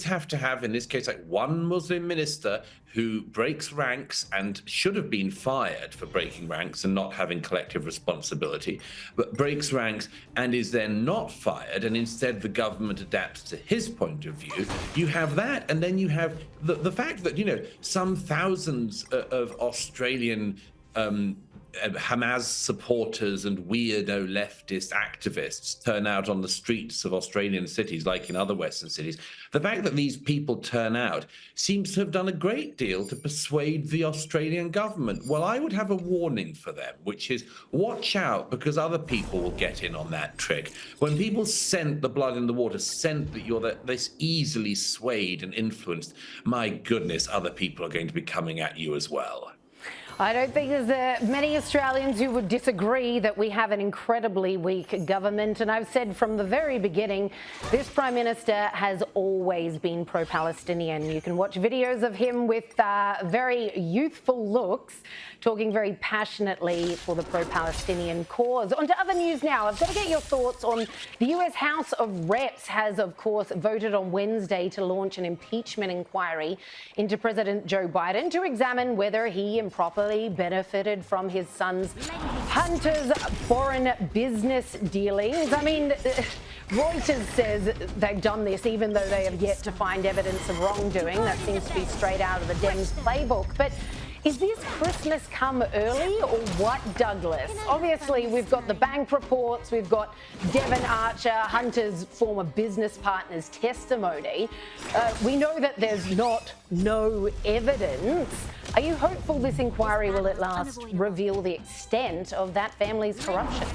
have to have, in this case, like one Muslim minister who breaks ranks and should have been fired for breaking ranks and not having collective responsibility, but breaks ranks and is then not fired, and instead the government adapts to his point of view. You have that, and then you have the fact that, you know, some thousands of Australian Hamas supporters and weirdo leftist activists turn out on the streets of Australian cities like in other Western cities. The fact that these people turn out seems to have done a great deal to persuade the Australian government. Well, I would have a warning for them, which is watch out, because other people will get in on that trick. When people scent the blood in the water, scent that you're this easily swayed and influenced, my goodness, other people are going to be coming at you as well. I don't think there's many Australians who would disagree that we have an incredibly weak government. And I've said from the very beginning, this Prime Minister has always been pro-Palestinian. You can watch videos of him with very youthful looks, talking very passionately for the pro-Palestinian cause. On to other news now. I've got to get your thoughts on the US House of Reps has, of course, voted on Wednesday to launch an impeachment inquiry into President Joe Biden to examine whether he improperly benefited from his son's Hunter's foreign business dealings. I mean, Reuters says they've done this even though they have yet to find evidence of wrongdoing. That seems to be straight out of the Dems playbook. But is this Christmas come early or what, Douglas? Obviously, we've got the bank reports, we've got Devon Archer, Hunter's former business partner's testimony. We know that there's no evidence. Are you hopeful this inquiry will at last reveal the extent of that family's corruption?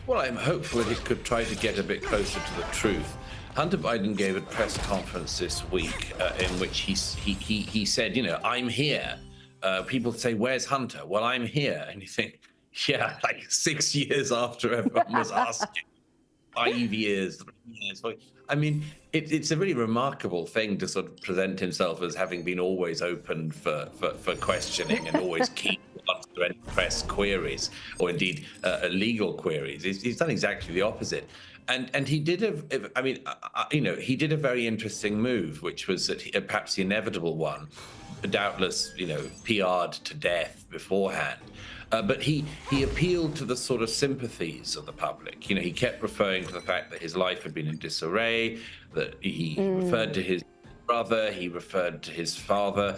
Well, I'm hopeful that it could try to get a bit closer to the truth. Hunter Biden gave a press conference this week in which he said, you know, I'm here. People say, where's Hunter? Well, I'm here. And you think, yeah, like 6 years after everyone was asking, 5 years, 3 years. I mean, it's a really remarkable thing to sort of present himself as having been always open for questioning and always keen to answer any press queries or indeed legal queries. He's done exactly the opposite. And he did he did a very interesting move, which was that perhaps the inevitable one, doubtless, you know, PR'd to death beforehand. But he appealed to the sort of sympathies of the public. You know, he kept referring to the fact that his life had been in disarray, that he referred to his brother, he referred to his father,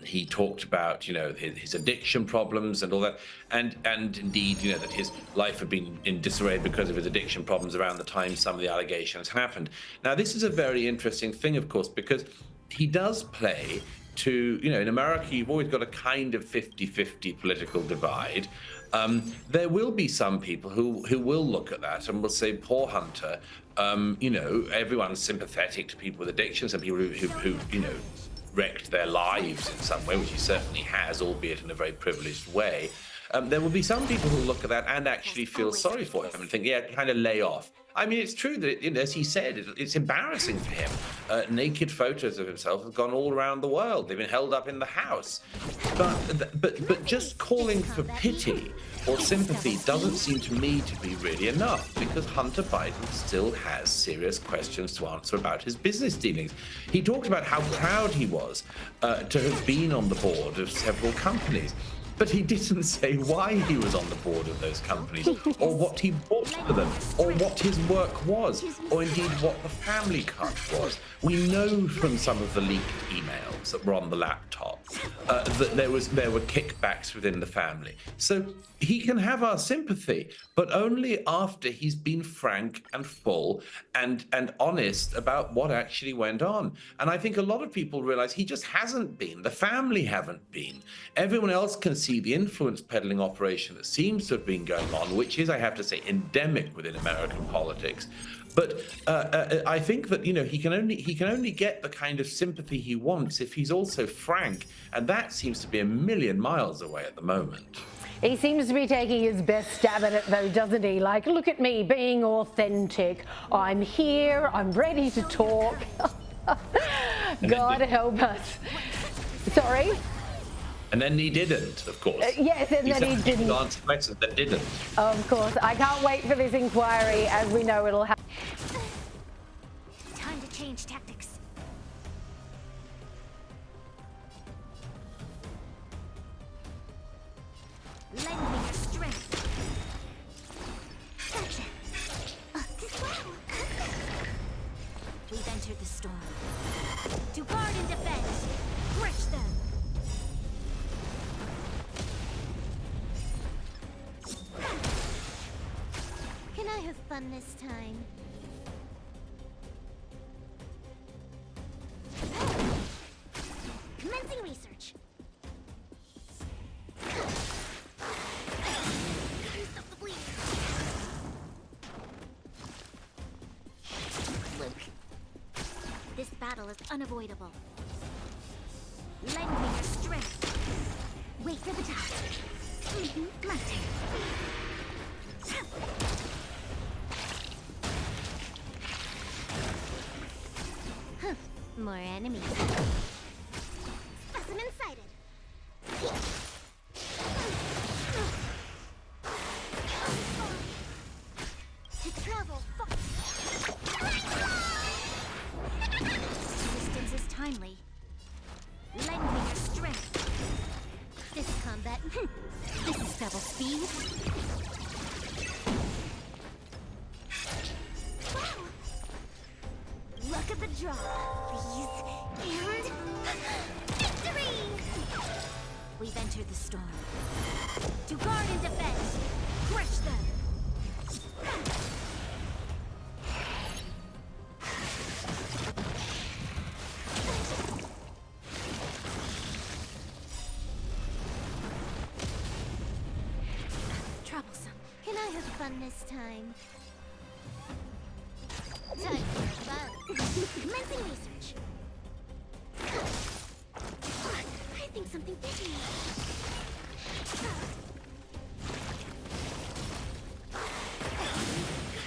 he talked about, you know, his addiction problems and all that, and indeed, you know, that his life had been in disarray because of his addiction problems around the time some of the allegations happened. Now, this is a very interesting thing, of course, because he does play to, you know, in America, you've always got a kind of 50-50 political divide. There will be some people who will look at that and will say, poor Hunter, you know, everyone's sympathetic to people with addictions and people who you know, wrecked their lives in some way, which he certainly has, albeit in a very privileged way. There will be some people who look at that and actually feel sorry for him and think, yeah, kind of lay off. I mean, it's true that, you know, as he said, it's embarrassing for him. Naked photos of himself have gone all around the world. They've been held up in the house. But just calling for pity or sympathy doesn't seem to me to be really enough, because Hunter Biden still has serious questions to answer about his business dealings. He talked about how proud he was to have been on the board of several companies. But he didn't say why he was on the board of those companies, or what he bought for them, or what his work was, or indeed what the family cut was. We know from some of the leaked emails that were on the laptop that there were kickbacks within the family. So he can have our sympathy, but only after he's been frank and full and honest about what actually went on. And I think a lot of people realize he just hasn't been. The family haven't been. Everyone else can see the influence peddling operation that seems to have been going on, which is, I have to say, endemic within American politics. But I think that, you know, he can only get the kind of sympathy he wants if he's also frank, and that seems to be a million miles away at the moment. He seems to be taking his best stab at it, though, doesn't he? Like, look at me being authentic. I'm here. I'm ready to talk. God help us. Sorry? And then he didn't, of course. Yes, and then he didn't. Answer questions that didn't. Of course. I can't wait for this inquiry. As we know, it'll happen. Time to change. change tactics. Lend me your strength. Gotcha. We've entered the storm. To guard and defend. Crush them. Can I have fun this time? Commencing research. Stop the bleeding. Luke, this battle is unavoidable. Lend me your strength. Wait for the task. My turn. More enemies. Specimen sighted. To travel Resistance is timely. Lend me your strength. This combat. This is double speed. Look at the draw, please. And victory! We've entered the storm. To guard and defend. Crush them. Troublesome. Can I have fun this time? Time for fun. Commencing research. I think something bit me.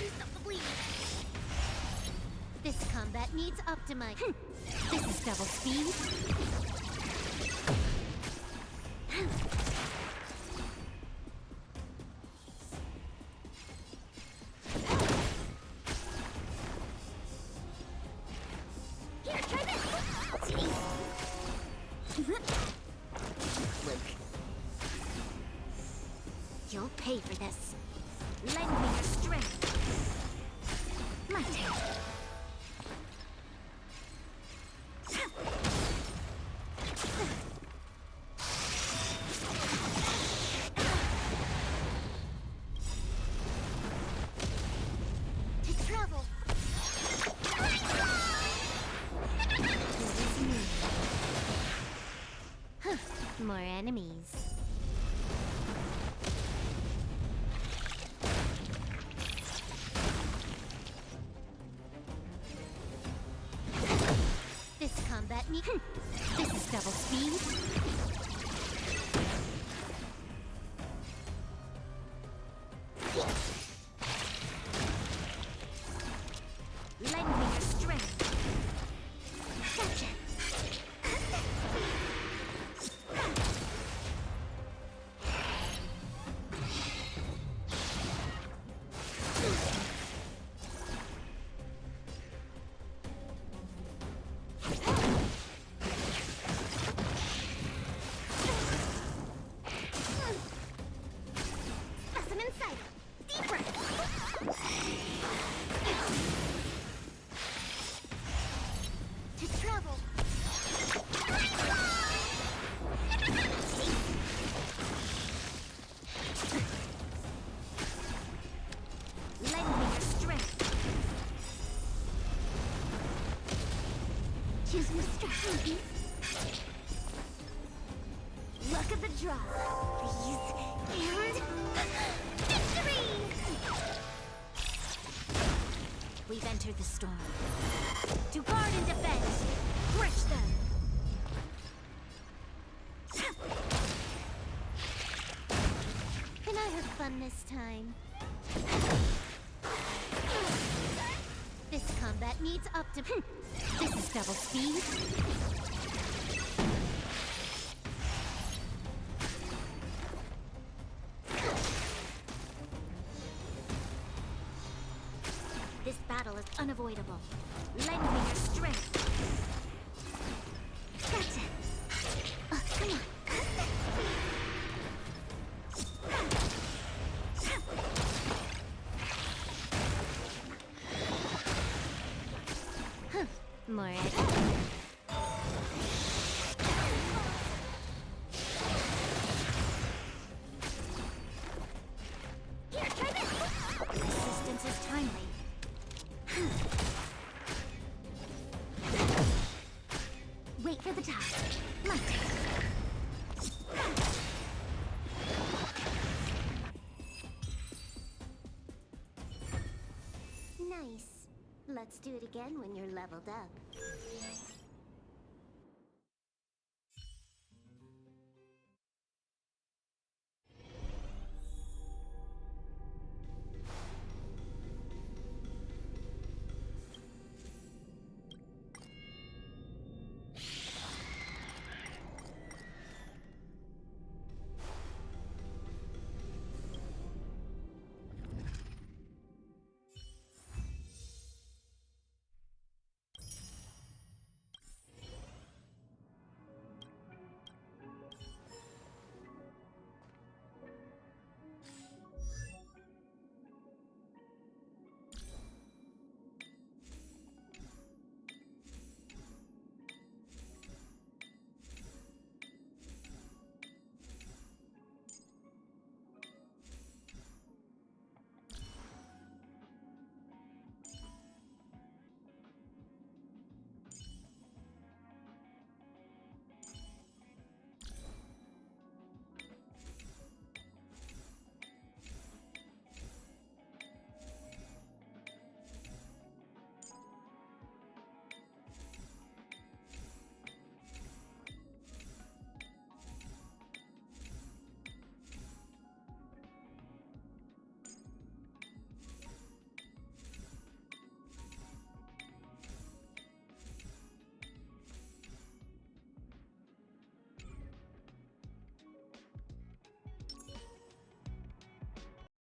Stop the bleeding. This combat needs optimizing. This is double speed. Here, try this! Luke. You'll pay for this. Lend me your strength. My turn. To travel. More enemies. This combat needs. This is double speed. Lend me your strength. Gotcha. Specimen sighted. Deep breath. To travel. Lend me your strength. Choose your strategy. Look at the draw, please. And victory! We've entered the storm. To guard and defend. Crush them. Can I have fun this time? This combat needs optim. This is double speed. This battle is unavoidable. Lend me your strength. More at Here, try this! Assistance is timely. Wait for the task. My turn. Nice. Let's do it again when you're leveled up.